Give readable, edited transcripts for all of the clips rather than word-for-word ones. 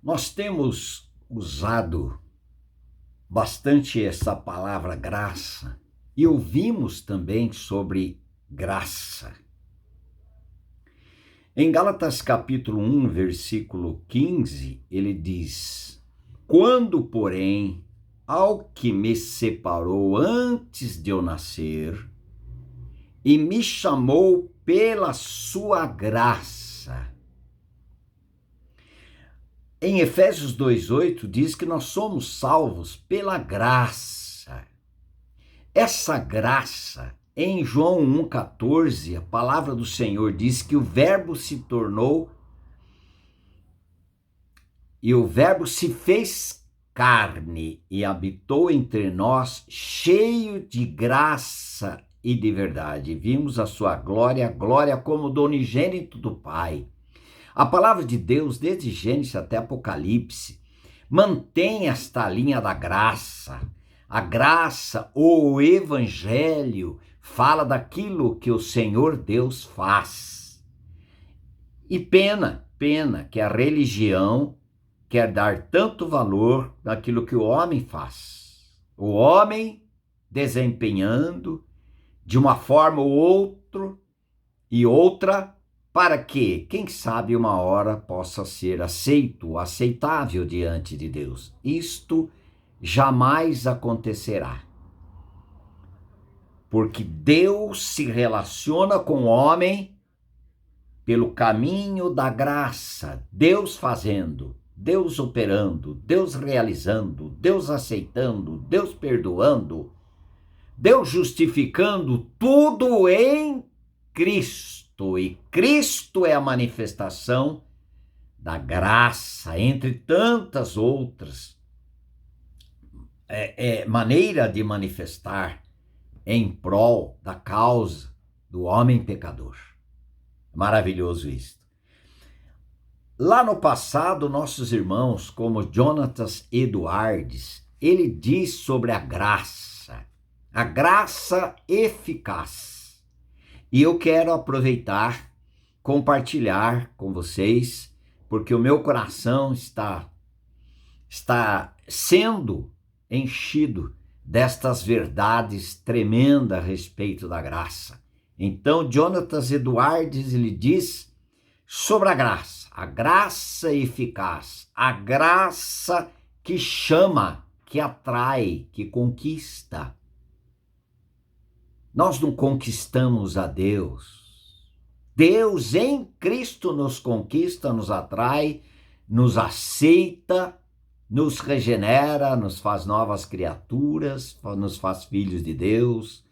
Nós temos usado bastante essa palavra graça e ouvimos também sobre graça. Em Gálatas capítulo 1, versículo 15, ele diz: Quando, porém, ao que me separou antes de eu nascer e me chamou pela sua graça. Em Efésios 2:8 diz que nós somos salvos pela graça. Essa graça, em João 1,14, a palavra do Senhor diz que o Verbo se tornou e o Verbo se fez carne e habitou entre nós, cheio de graça e de verdade. Vimos a sua glória, glória como do unigênito do Pai. A palavra de Deus, desde Gênesis até Apocalipse, mantém esta linha da graça. A graça, ou o evangelho, fala daquilo que o Senhor Deus faz. E pena que a religião quer dar tanto valor naquilo que o homem faz. O homem desempenhando de uma forma ou outra, para que, quem sabe, uma hora possa ser aceito, aceitável diante de Deus. Isto jamais acontecerá. Porque Deus se relaciona com o homem pelo caminho da graça. Deus fazendo, Deus operando, Deus realizando, Deus aceitando, Deus perdoando, Deus justificando, tudo em Cristo. E Cristo é a manifestação da graça, entre tantas outras maneira de manifestar em prol da causa do homem pecador. Maravilhoso isso. Lá no passado, nossos irmãos, como Jonatas Eduardes, ele diz sobre a graça eficaz. E eu quero aproveitar, compartilhar com vocês, porque o meu coração está sendo enchido destas verdades tremendas a respeito da graça. Então, Jonatas Eduardes, ele diz sobre a graça eficaz, a graça que chama, que atrai, que conquista. Nós não conquistamos a Deus. Deus em Cristo nos conquista, nos atrai, nos aceita, nos regenera, nos faz novas criaturas, nos faz filhos de Deus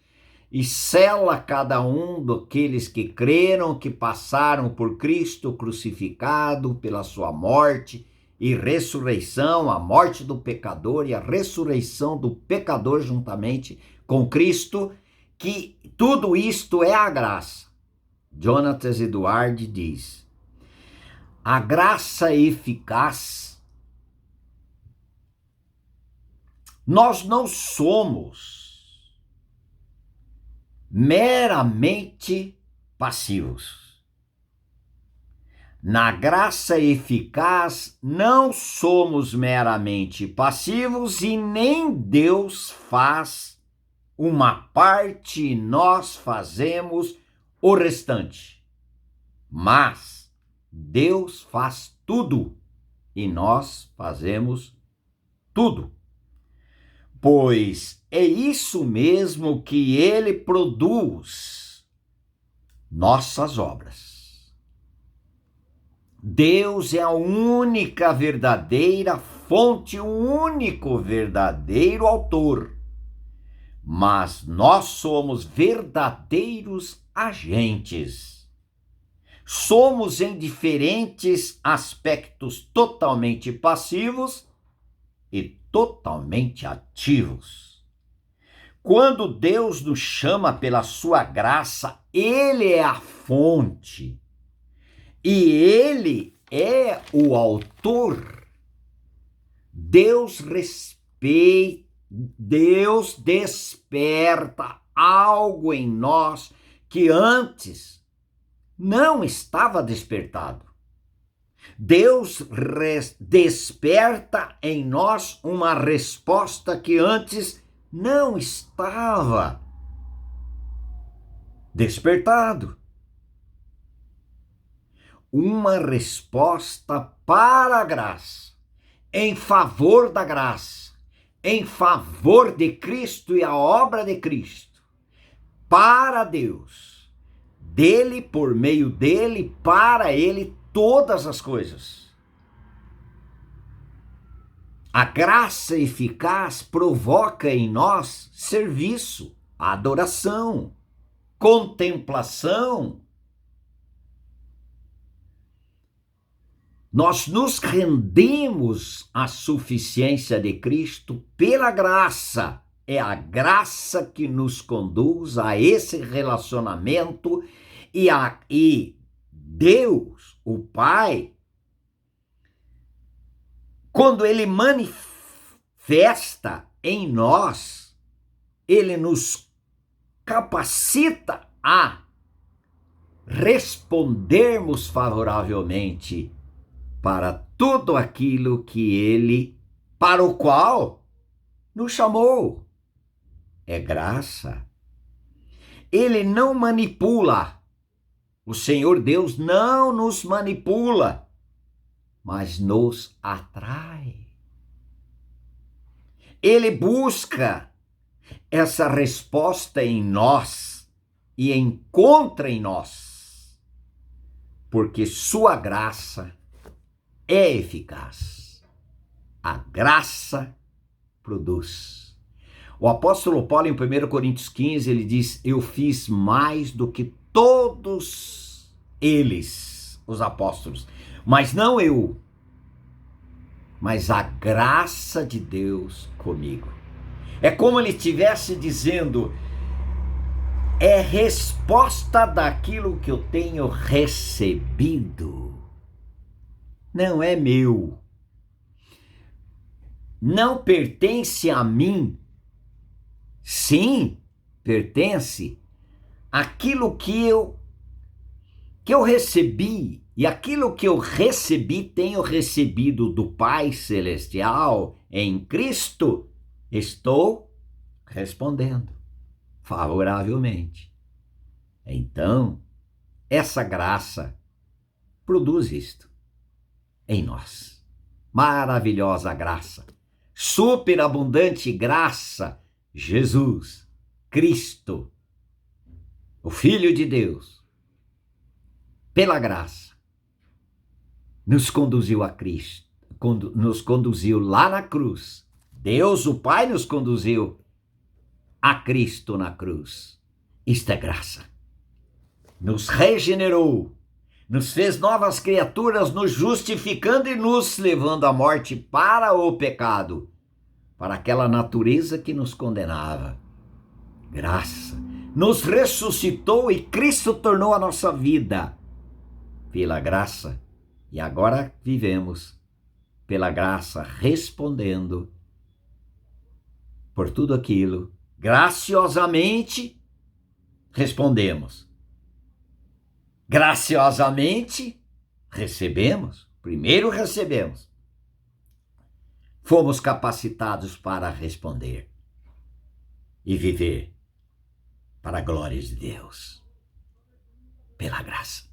e sela cada um daqueles que creram, que passaram por Cristo crucificado, pela sua morte e ressurreição, a morte do pecador e a ressurreição do pecador juntamente com Cristo, que tudo isto é a graça. Jonatas Eduardes diz: a graça eficaz, nós não somos meramente passivos. Na graça eficaz, não somos meramente passivos e nem Deus faz uma parte e nós fazemos o restante. Mas Deus faz tudo e nós fazemos tudo. Pois é isso mesmo que Ele produz, nossas obras. Deus é a única verdadeira fonte, o único verdadeiro autor. Mas nós somos verdadeiros agentes. Somos em diferentes aspectos totalmente passivos e totalmente ativos. Quando Deus nos chama pela sua graça, Ele é a fonte e Ele é o autor. Deus respeita, Deus desperta algo em nós que antes não estava despertado. Deus desperta em nós uma resposta que antes não estava despertado. Uma resposta para a graça, em favor da graça, em favor de Cristo e a obra de Cristo, para Deus, dele, por meio dele, para ele, todas as coisas. A graça eficaz provoca em nós serviço, adoração, contemplação. Nós nos rendemos à suficiência de Cristo pela graça. É a graça que nos conduz a esse relacionamento e Deus, o Pai, quando Ele manifesta em nós, Ele nos capacita a respondermos favoravelmente para tudo aquilo que Ele, para o qual nos chamou. É graça. Ele não manipula. O Senhor Deus não nos manipula, mas nos atrai. Ele busca essa resposta em nós e encontra em nós, porque sua graça é eficaz. A graça produz. O apóstolo Paulo, em 1 Coríntios 15, ele diz: eu fiz mais do que todos eles, os apóstolos, mas não eu, mas a graça de Deus comigo. É como ele estivesse dizendo: é resposta daquilo que eu tenho recebido. Não é meu. Não pertence a mim. Sim, pertence àquilo que eu recebi. E aquilo que eu recebi, tenho recebido do Pai Celestial em Cristo, estou respondendo favoravelmente. Então, essa graça produz isto em nós. Maravilhosa graça, superabundante graça, Jesus, Cristo, o Filho de Deus, pela graça, nos conduziu a Cristo, nos conduziu lá na cruz. Deus, o Pai, nos conduziu a Cristo na cruz. Isto é graça. Nos regenerou, nos fez novas criaturas, nos justificando e nos levando à morte para o pecado, para aquela natureza que nos condenava. Graça. Nos ressuscitou e Cristo tornou a nossa vida pela graça. E agora vivemos pela graça, respondendo por tudo aquilo. Graciosamente respondemos. Graciosamente recebemos. Primeiro recebemos. Fomos capacitados para responder e viver para a glória de Deus, pela graça.